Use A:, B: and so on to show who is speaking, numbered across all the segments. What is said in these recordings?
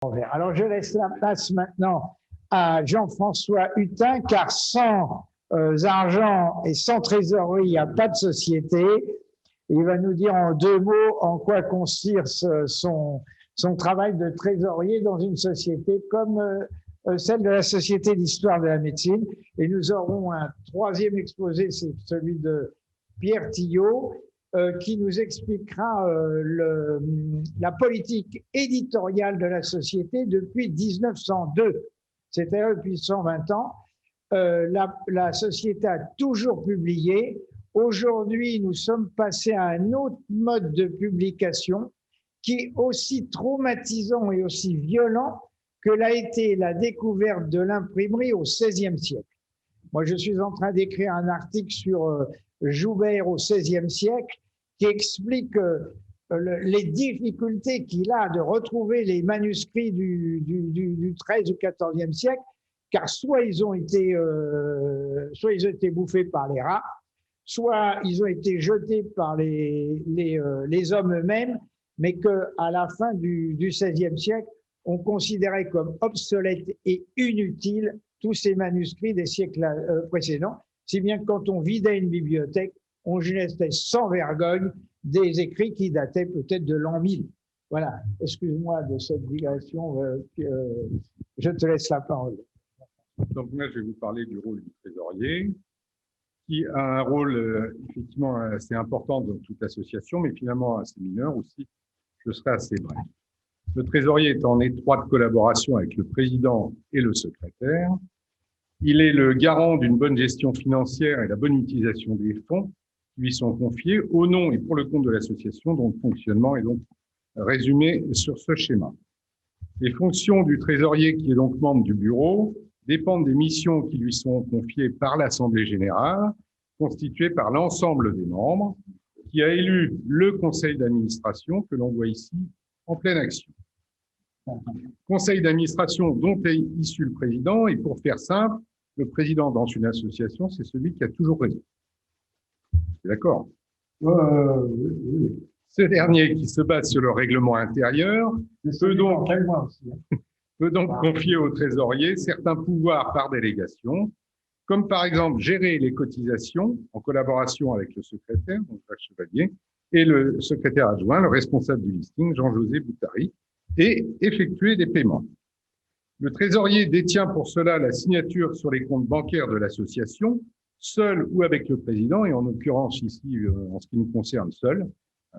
A: Alors, je laisse la place maintenant à Jean-François Hutin, car sans argent et sans trésorerie, il n'y a pas de société. Il va nous dire en 2 mots en quoi consiste son travail de trésorier dans une société comme celle de la Société d'histoire de la médecine. Et nous aurons un 3e exposé, c'est celui de Pierre Tillot, qui nous expliquera la politique éditoriale de la société depuis 1902. C'est-à-dire depuis 120 ans. La société a toujours publié. Aujourd'hui, nous sommes passés à un autre mode de publication qui est aussi traumatisant et aussi violent que l'a été la découverte de l'imprimerie au XVIe siècle. Moi, je suis en train d'écrire un article sur Joubert au XVIe siècle qui explique les difficultés qu'il a de retrouver les manuscrits du XIIIe ou XIVe siècle, car soit ils ont été bouffés par les rats, soit ils ont été jetés par les hommes eux-mêmes, mais qu'à la fin du XVIe siècle, on considérait comme obsolètes et inutiles tous ces manuscrits des siècles précédents, si bien que quand on vidait une bibliothèque, on jetait sans vergogne des écrits qui dataient peut-être de l'an 1000. Voilà, excuse-moi de cette digression, je te laisse la parole.
B: Donc là, je vais vous parler du rôle du trésorier, qui a un rôle effectivement assez important dans toute association, mais finalement assez mineur aussi. Je serai assez bref. Le trésorier est en étroite collaboration avec le président et le secrétaire. Il est le garant d'une bonne gestion financière et la bonne utilisation des fonds qui lui sont confiés au nom et pour le compte de l'association, dont le fonctionnement est donc résumé sur ce schéma. Les fonctions du trésorier, qui est donc membre du bureau, dépendent des missions qui lui sont confiées par l'Assemblée générale, constituée par l'ensemble des membres, qui a élu le conseil d'administration que l'on voit ici en pleine action. Conseil d'administration dont est issu le président, et pour faire simple, le président dans une association, c'est celui qui a toujours raison. D'accord ? Oui. Ce dernier, qui se base sur le règlement intérieur, peut donc confier au trésorier certains pouvoirs par délégation, comme par exemple gérer les cotisations en collaboration avec le secrétaire, donc Jacques Chevalier, et le secrétaire adjoint, le responsable du listing, Jean-José Boutari, et effectuer des paiements. Le trésorier détient pour cela la signature sur les comptes bancaires de l'association, seul ou avec le président, et en l'occurrence ici, en ce qui nous concerne, seul.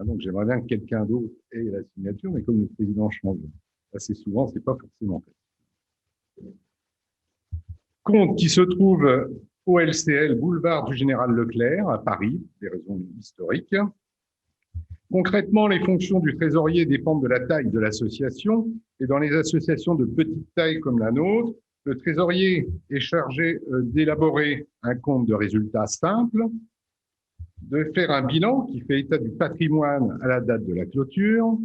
B: Donc j'aimerais bien que quelqu'un d'autre ait la signature, mais comme le président change assez souvent, ce n'est pas forcément fait. Compte qui se trouve au LCL, boulevard du Général Leclerc, à Paris, pour des raisons historiques. Concrètement, les fonctions du trésorier dépendent de la taille de l'association, et dans les associations de petite taille comme la nôtre, le trésorier est chargé d'élaborer un compte de résultats simple, de faire un bilan qui fait état du patrimoine à la date de la clôture,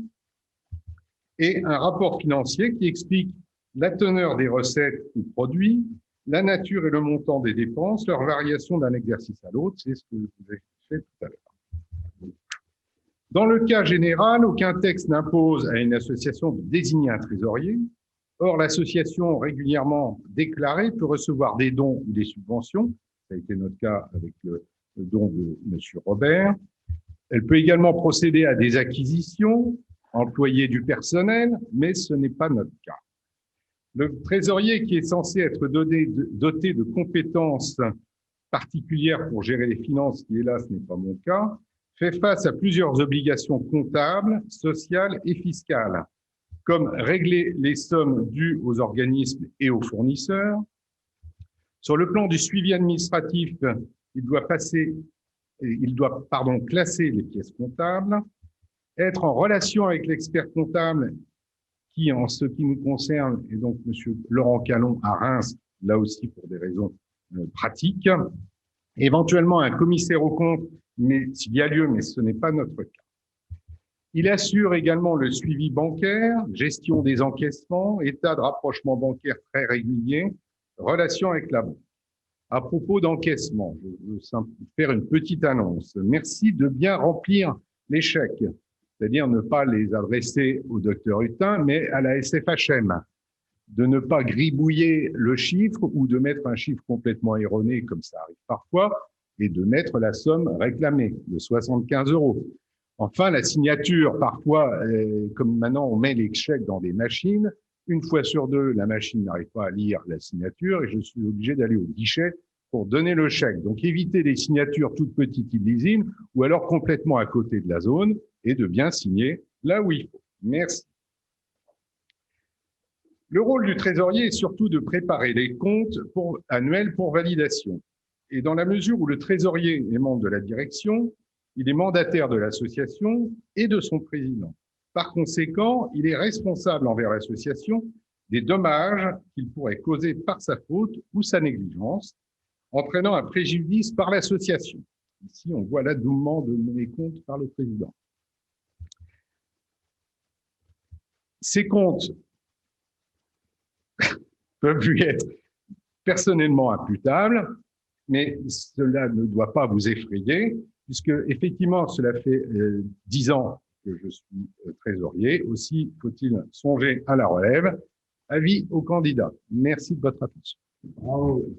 B: et un rapport financier qui explique la teneur des recettes ou produits, la nature et le montant des dépenses, leur variation d'un exercice à l'autre, c'est ce que je vous ai fait tout à l'heure. Dans le cas général, aucun texte n'impose à une association de désigner un trésorier. Or, l'association régulièrement déclarée peut recevoir des dons ou des subventions. Ça a été notre cas avec le don de M. Robert. Elle peut également procéder à des acquisitions, employer du personnel, mais ce n'est pas notre cas. Le trésorier, qui est censé être doté de compétences particulières pour gérer les finances, qui hélas n'est pas mon cas, fait face à plusieurs obligations comptables, sociales et fiscales, comme régler les sommes dues aux organismes et aux fournisseurs. Sur le plan du suivi administratif, il doit classer les pièces comptables, être en relation avec l'expert comptable qui, en ce qui nous concerne, est donc M. Laurent Calon à Reims, là aussi pour des raisons pratiques, éventuellement un commissaire aux comptes, mais s'il y a lieu, mais ce n'est pas notre cas. Il assure également le suivi bancaire, gestion des encaissements, état de rapprochement bancaire très régulier, relation avec la banque. À propos d'encaissement, je veux faire une petite annonce. Merci de bien remplir les chèques. c'est-à-dire ne pas les adresser au docteur Hutin, mais à la SFHM, de ne pas gribouiller le chiffre ou de mettre un chiffre complètement erroné, comme ça arrive parfois, et de mettre la somme réclamée de 75 €. Enfin, la signature, parfois, comme maintenant on met les chèques dans des machines, une fois sur deux, la machine n'arrive pas à lire la signature et je suis obligé d'aller au guichet pour donner le chèque. Donc, évitez les signatures toutes petites illisibles ou alors complètement à côté de la zone et de bien signer là où il faut. Merci. Le rôle du trésorier est surtout de préparer les comptes annuels pour validation. Et dans la mesure où le trésorier est membre de la direction, il est mandataire de l'association et de son président. Par conséquent, il est responsable envers l'association des dommages qu'il pourrait causer par sa faute ou sa négligence, entraînant un préjudice par l'association. Ici, on voit l'adoubement de mes comptes par le président. Ces comptes peuvent lui être personnellement imputables, mais cela ne doit pas vous effrayer, puisque effectivement, cela fait 10 ans que je suis trésorier. Aussi, faut-il songer à la relève. Avis aux candidats. Merci de votre attention. Bravo.